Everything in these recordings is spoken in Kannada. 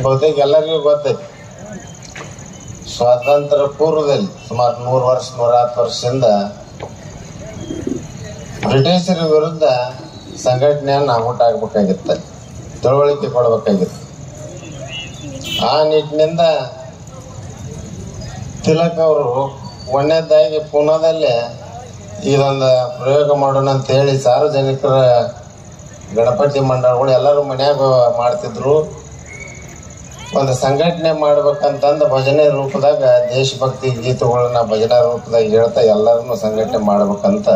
ಬಹುತೇಕ ಎಲ್ಲರಿಗೂ ಗೊತ್ತೈತಿ. ಸ್ವಾತಂತ್ರ್ಯ ಪೂರ್ವದಲ್ಲಿ ಸುಮಾರು 100 ವರ್ಷ 110 ವರ್ಷದಿಂದ ಬ್ರಿಟಿಷರ ವಿರುದ್ಧ ಸಂಘಟನೆಯನ್ನು ಹುಟ್ಟಾಗಬೇಕಾಗಿತ್ತು, ತಿಳುವಳಿಕೆ ಕೊಡಬೇಕಾಗಿತ್ತು. ಆ ನಿಟ್ಟಿನಿಂದ ತಿಲಕ್ ಅವರು ಒಂದನೇದಾಗಿ ಪುಣೆದಲ್ಲೇ ಇದೊಂದು ಪ್ರಯೋಗ ಮಾಡೋಣ ಅಂತ ಹೇಳಿ ಸಾರ್ವಜನಿಕರ ಗಣಪತಿ ಮಂಡಳಗಳು ಎಲ್ಲರೂ ಮನ್ಯಾಗ ಮಾಡ್ತಿದ್ರು. ಒಂದು ಸಂಘಟನೆ ಮಾಡ್ಬೇಕಂತಂದು ಭಜನೆ ರೂಪದಾಗ ದೇಶಭಕ್ತಿ ಗೀತೆಗಳನ್ನ ಭಜನಾ ರೂಪದಾಗ ಹೇಳ್ತಾ ಎಲ್ಲರನ್ನೂ ಸಂಘಟನೆ ಮಾಡ್ಬೇಕಂತ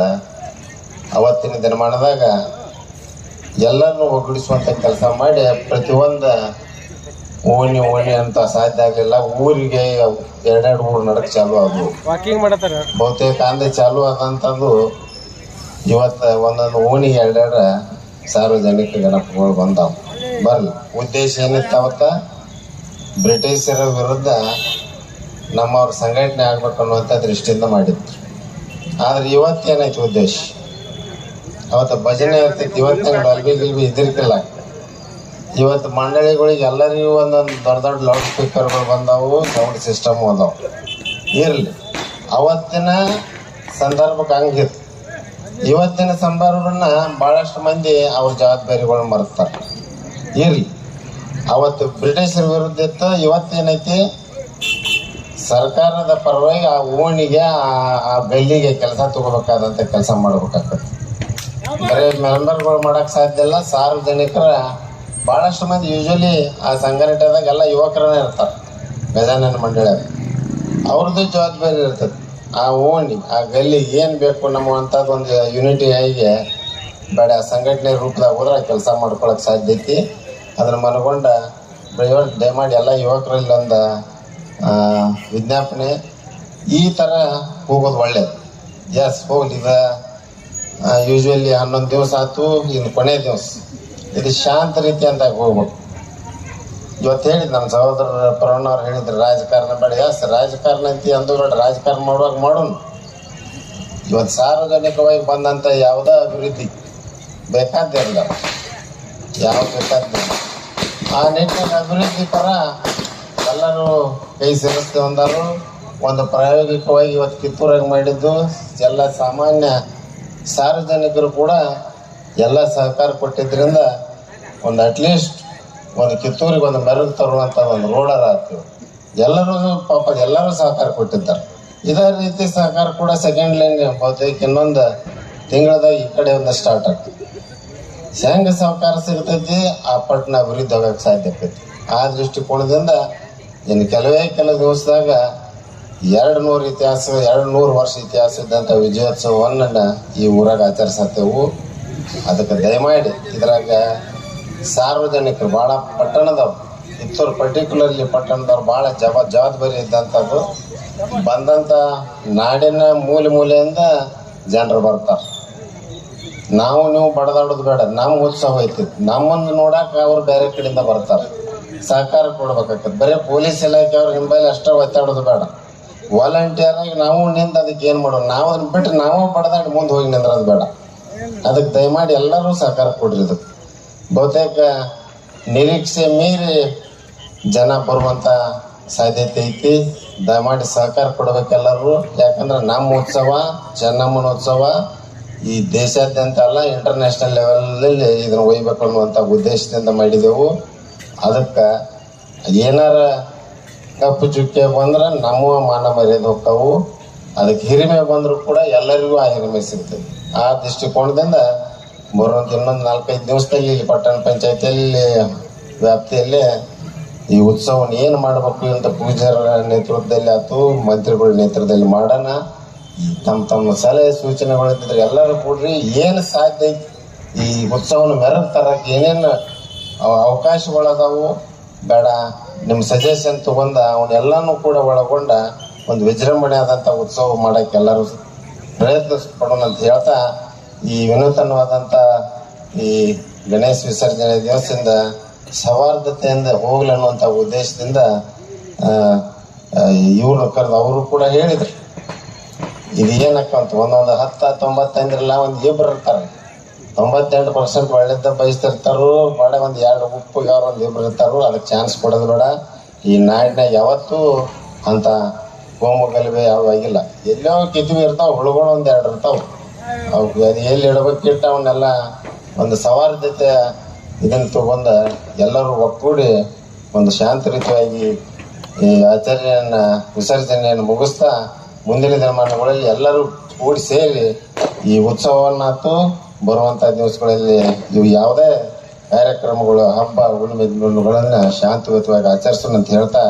ಅವತ್ತಿನ ದಿನಮಾನದಾಗ ಎಲ್ಲರನ್ನೂ ಒಗ್ಗೂಡಿಸುವಂಥ ಕೆಲಸ ಮಾಡಿ ಪ್ರತಿಯೊಂದು ಓಣಿ ಅಂತ ಸಾಧ್ಯ ಆಗಲಿಲ್ಲ. ಊರಿಗೆ 2 ಊರು ನಡಕ್ ಚಾಲು ಆದವು, ವಾಕಿಂಗ್ ಮಾಡತ್ತಾರ. ಬಹುತೇಕ ಅಂದೆ ಚಾಲು ಆದಂಥದ್ದು ಇವತ್ತು ಒಂದೊಂದು ಓಣಿಗೆ 2 ಸಾರ್ವಜನಿಕ ಗಣಪಗಳು ಬಂದಾವ. ಬರ್ಲಿ ಉದ್ದೇಶ ಏನಿತ್ತು ಅವತ್ತ ಬ್ರಿಟಿಷರ ವಿರುದ್ಧ ನಮ್ಮವ್ರ ಸಂಘಟನೆ ಆಗ್ಬೇಕು ಅನ್ನುವಂಥ ದೃಷ್ಟಿಯಿಂದ ಮಾಡಿದ್ರು. ಆದ್ರೆ ಇವತ್ತೇನಾಯ್ತು ಉದ್ದೇಶ? ಅವತ್ತು ಭಜನೆ ಇರ್ತೈತಿ, ಇವತ್ತಿನ ಡಲ್ಬಿ ಗಿಲ್ಬಿ ಇದ್ರಿಕಿಲ್ಲ. ಇವತ್ತು ಮಂಡಳಿಗಳಿಗೆ ಎಲ್ಲರಿಗೂ ಒಂದೊಂದು ದೊಡ್ಡ ದೊಡ್ಡ ಲೌಡ್ ಸ್ಪೀಕರ್ಗಳು ಬಂದವು, ಸೌಂಡ್ ಸಿಸ್ಟಮ್ ಅದಾವು. ಇರಲಿ, ಅವತ್ತಿನ ಸಂದರ್ಭಕ್ಕೆ ಹಂಗಿತ್ತು. ಇವತ್ತಿನ ಸಂದರ್ಭನ ಭಾಳಷ್ಟು ಮಂದಿ ಅವ್ರ ಜವಾಬ್ದಾರಿಗಳು ಮರ್ತಾರೆ. ಇರಲಿ, ಅವತ್ತು ಬ್ರಿಟಿಷರ ವಿರುದ್ಧ ಇತ್ತು, ಇವತ್ತೇನೈತಿ ಸರ್ಕಾರದ ಪರವಾಗಿ ಆ ಓಣಿಗೆ ಆ ಗಲ್ಲಿಗೆ ಕೆಲಸ ತಗೋಬೇಕಾದಂಥ ಕೆಲಸ ಮಾಡ್ಬೇಕಾಗ್ತದೆ. ಬರೀ ಮೆಂಬರ್ಗಳು ಮಾಡೋಕ್ಕೆ ಸಾಧ್ಯ ಇಲ್ಲ. ಸಾರ್ವಜನಿಕರ ಭಾಳಷ್ಟು ಮಂದಿ ಯೂಶ್ವಲಿ ಆ ಸಂಘಟನೆದಾಗ ಎಲ್ಲ ಯುವಕರನ್ನೇ ಇರ್ತಾರೆ. ಗಜಾನನ ಮಂಡಳಿಯಾಗ ಅವ್ರದ್ದು ಜವಾಬ್ದಾರಿ ಇರ್ತದೆ. ಆ ಓಣಿ ಆ ಗಲ್ಲಿಗೆ ಏನು ಬೇಕು ನಮ್ಮ ಅಂಥದ್ದು ಒಂದು ಯೂನಿಟಿ ಆಗಿ ಬೇಡ ಸಂಘಟನೆ ರೂಪದಾಗ ಹೋದ್ರೆ ಕೆಲಸ ಮಾಡ್ಕೊಳಕ್ಕೆ ಸಾಧ್ಯ ಐತಿ. ಅದ್ರ ಮನಗೊಂಡ ದಯಮಾಡಿ ಎಲ್ಲ ಯುವಕರಲ್ಲಿ ಒಂದು ವಿಜ್ಞಾಪನೆ, ಈ ಥರ ಹೋಗೋದು ಒಳ್ಳೇದು. ಎಸ್ ಹೋಗ್ಲಿ, ಇದು ಯೂಶ್ವಲಿ 11 ದಿವಸ ಆಯ್ತು, ಇನ್ನು ಕೊನೆ ದಿವಸ ಇದು ಶಾಂತ ರೀತಿ ಅಂತ ಹೋಗ್ಬೇಕು. ಇವತ್ತು ಹೇಳಿದ್ ನಮ್ಮ ಸಹೋದರ ಪರವಣ್ಣವ್ರು ಹೇಳಿದ್ರು ರಾಜಕಾರಣ ಬೇಡ. ಎಸ್ ರಾಜಕಾರಣ ಐತಿ ಅಂದು ಬೇಡ, ರಾಜಕಾರಣ ಮಾಡುವಾಗ ಮಾಡೋಣ. ಇವತ್ತು ಸಾರ್ವಜನಿಕವಾಗಿ ಬಂದಂಥ ಯಾವುದೇ ಅಭಿವೃದ್ಧಿ ಬೇಕಾದ್ದಿರಲ್ಲ, ಯಾವ್ದು ಬೇಕಾದ್ದಿಲ್ಲ. ಆ ನಿಟ್ಟಿನ ಅಭಿವೃದ್ಧಿ ಪರ ಎಲ್ಲರೂ ಕೈ ಸೇರಿಸ್ತೀವಿ ಅಂದರು. ಒಂದು ಪ್ರಾಯೋಗಿಕವಾಗಿ ಇವತ್ತು ಕಿತ್ತೂರಾಗ ಮಾಡಿದ್ದು ಎಲ್ಲ ಸಾಮಾನ್ಯ ಸಾರ್ವಜನಿಕರು ಕೂಡ ಎಲ್ಲ ಸಹಕಾರ ಕೊಟ್ಟಿದ್ದರಿಂದ ಒಂದು ಅಟ್ಲೀಸ್ಟ್ ಒಂದು ಕಿತ್ತೂರಿಗೆ ಒಂದು ಮೆರುಗು ತರುವಂಥ ಒಂದು ರೋಡರ್ ಆಗ್ತೀವಿ. ಎಲ್ಲರೂ ಪಾಪ ಎಲ್ಲರೂ ಸಹಕಾರ ಕೊಟ್ಟಿದ್ದಾರೆ. ಇದೇ ರೀತಿ ಸಹಕಾರ ಕೂಡ ಸೆಕೆಂಡ್ ಲೈನ್ ಬಹುತೇಕ ಇನ್ನೊಂದು ತಿಂಗಳದಾಗ ಈ ಕಡೆ ಒಂದು ಸ್ಟಾರ್ಟ್ ಆಗ್ತದೆ. ಹೆಂಗೆ ಸಹಕಾರ ಸಿಗ್ತೈತಿ ಆ ಪಟ್ಟಣ ಅಭಿವೃದ್ಧಿ ಆಗೋಕ್ಕೆ ಸಾಧ್ಯ ಆಗ್ತೈತಿ. ಆ ದೃಷ್ಟಿಕೋನದಿಂದ ಇನ್ನು ಕೆಲವು ದಿವಸದಾಗ 200 ವರ್ಷ ಇತಿಹಾಸ ಇದ್ದಂಥ ವಿಜಯೋತ್ಸವವನ್ನು ಈ ಊರಾಗ ಆಚರಿಸತ್ತೇವು. ಅದಕ್ಕೆ ದಯಮಾಡಿ ಇದ್ರಾಗ ಸಾರ್ವಜನಿಕರು ಭಾಳ ಪಟ್ಟಣದವ್ರು, ಕಿತ್ತೂರು ಪರ್ಟಿಕ್ಯುಲರ್ಲಿ ಪಟ್ಟಣದವ್ರು ಭಾಳ ಜವಾಬ್ದಾರಿ ಇದ್ದಂಥದ್ದು. ಬಂದಂಥ ನಾಡಿನ ಮೂಲೆಯಿಂದ ಜನರು ಬರ್ತಾರೆ. ನಾವು ನೀವು ಬಡದಾಡೋದು ಬೇಡ, ನಮ್ಮ ಉತ್ಸವ ಐತಿ, ನಮ್ಮನ್ನು ನೋಡಕ್ಕೆ ಅವ್ರು ಬೇರೆ ಕಡೆಯಿಂದ ಬರ್ತಾರೆ. ಸಹಕಾರ ಕೊಡ್ಬೇಕಾಗ್ತದೆ. ಬರೀ ಪೊಲೀಸ್ ಇಲಾಖೆಯವ್ರು ಹಿಂಬೈಲಿ ಅಷ್ಟೇ ಒತ್ತಾಡೋದು ಬೇಡ. ವಾಲಂಟಿಯರ್ ಆಗಿ ನಾವು ನಿಂತು ಅದಕ್ಕೆ ಏನು ಮಾಡೋಣ, ನಾವು ಅದನ್ನ ಬಿಟ್ಟು ನಾವು ಬಡದಾಡಿ ಮುಂದೆ ಹೋಗಿ ನಿಂದ್ರೋದು ಬೇಡ. ಅದಕ್ಕೆ ದಯಮಾಡಿ ಎಲ್ಲರೂ ಸಹಕಾರ ಕೊಡ್ರಿ. ಇದಕ್ಕೆ ಬಹುತೇಕ ನಿರೀಕ್ಷೆ ಮೀರಿ ಜನ ಬರುವಂಥ ಸಾಧ್ಯತೆ ಐತಿ. ದಯಮಾಡಿ ಸಹಕಾರ ಕೊಡ್ಬೇಕೆಲ್ಲರೂ. ಯಾಕಂದ್ರೆ ನಮ್ಮ ಉತ್ಸವ, ಚೆನ್ನಮ್ಮನ ಉತ್ಸವ ಈ ದೇಶಾದ್ಯಂತ ಅಲ್ಲ, ಇಂಟರ್ನ್ಯಾಷನಲ್ ಲೆವೆಲಲ್ಲಿ ಇದನ್ನು ಒಯ್ಯಬೇಕು ಅನ್ನುವಂಥ ಉದ್ದೇಶದಿಂದ ಮಾಡಿದೆವು. ಅದಕ್ಕೆ ಏನಾರ ಕಪ್ಪು ಚುಕ್ಕೆ ಬಂದ್ರೆ ನಮ್ಮ ಮಾನ ಮರ್ಯಾದೆ ಹೋಗ್ತಾವು. ಅದಕ್ಕೆ ಹಿರಿಮೆ ಬಂದರೂ ಕೂಡ ಎಲ್ಲರಿಗೂ ಆ ಹಿರಿಮೆ ಸಿಗ್ತದೆ. ಆ ದೃಷ್ಟಿಕೋನದಿಂದ ಬರುವಂಥ ಇನ್ನೊಂದು 4-5 ದಿವಸದಲ್ಲಿ ಪಟ್ಟಣ ಪಂಚಾಯತಿಯಲ್ಲಿ ವ್ಯಾಪ್ತಿಯಲ್ಲಿ ಈ ಉತ್ಸವನ ಏನು ಮಾಡಬೇಕು ಅಂತ ಪೂಜಾರ ನೇತೃತ್ವದಲ್ಲಿ ಆಯ್ತು, ಮಂತ್ರಿಗಳ ನೇತೃತ್ವದಲ್ಲಿ ಮಾಡೋಣ. ತಮ್ಮ ಸಲಹೆ ಸೂಚನೆಗಳಿದ್ರೆ ಎಲ್ಲರೂ ಕೊಡ್ರಿ. ಏನು ಸಾಧ್ಯ ಈ ಉತ್ಸವನ ಮೆರಗು ತರಕ್ಕೆ ಏನೇನು ಅವಕಾಶಗಳದಾವು ಬೇಡ, ನಿಮ್ಮ ಸಜೆಷನ್ ತಗೊಂಡ ಅವನ್ನೆಲ್ಲನೂ ಕೂಡ ಒಳಗೊಂಡ ಒಂದು ವಿಜೃಂಭಣೆ ಆದಂಥ ಉತ್ಸವ ಮಾಡೋಕ್ಕೆ ಎಲ್ಲರೂ ಪ್ರಯತ್ನ ಪಡೋಣ ಅಂತ ಹೇಳ್ತಾ, ಈ ವಿನೂತನವಾದಂಥ ಈ ಗಣೇಶ ವಿಸರ್ಜನೆ ದಿವಸದಿಂದ ಸೌಹಾರ್ದತೆಯಿಂದ ಹೋಗ್ಲಿ ಅನ್ನುವಂಥ ಉದ್ದೇಶದಿಂದ ಇವ್ರನ್ನ ಕರೆದು ಅವರು ಕೂಡ ಹೇಳಿದ್ರು ಇದು ಏನಕ್ಕಂತ. ಒಂದೊಂದು 10-90 ಅಂದ್ರಲ್ಲ, ಒಂದು 2 ಇರ್ತಾರೆ. 98% ಒಳ್ಳೆದ ಬಯಸ್ತಿರ್ತಾರು, ಬೇಡ ಒಂದು 2 ಉಪ್ಪಿಗೆ ಅವ್ರು ಒಂದು ಇಬ್ರು ಇರ್ತಾರು, ಅದಕ್ಕೆ ಚಾನ್ಸ್ ಕೊಡೋದು ಬೇಡ. ಈ ನಾಡಿನಾಗ ಯಾವತ್ತೂ ಅಂತ ಕೋಮು ಗಲಭೆ ಯಾವ ಆಗಿಲ್ಲ. ಎಲ್ಲೋ ಕಿತ್ವಿ ಇರ್ತಾವೆ, ಹುಳುಗಳು 1-2 ಇರ್ತಾವೆ. ಅವ್ಕೆ ಅದು ಎಲ್ಲಿ ಇಡಬೇಕಿಟ್ಟು ಅವನ್ನೆಲ್ಲ ಒಂದು ಸವಾರ್ಧತೆ ಇದನ್ನು ತಗೊಂಡು ಎಲ್ಲರೂ ಒಕ್ಕೂಡಿ ಒಂದು ಶಾಂತ ರೀತಿಯಾಗಿ ಈ ವಿಸರ್ಜನೆಯನ್ನು ಮುಗಿಸ್ತಾ ಮುಂದಿನ ದಿನಮಾನಗಳಲ್ಲಿ ಎಲ್ಲರೂ ಕೂಡಿ ಸೇರಿ ಈ ಉತ್ಸವವನ್ನಾತು ಬರುವಂಥ ದಿವಸಗಳಲ್ಲಿ ಇವು ಯಾವುದೇ ಕಾರ್ಯಕ್ರಮಗಳು, ಹಬ್ಬ, ಹುಣ್ಣಿಮೆಗಳನ್ನು ಶಾಂತಿಯುತವಾಗಿ ಆಚರಿಸೋಣ ಅಂತ ಹೇಳ್ತಾ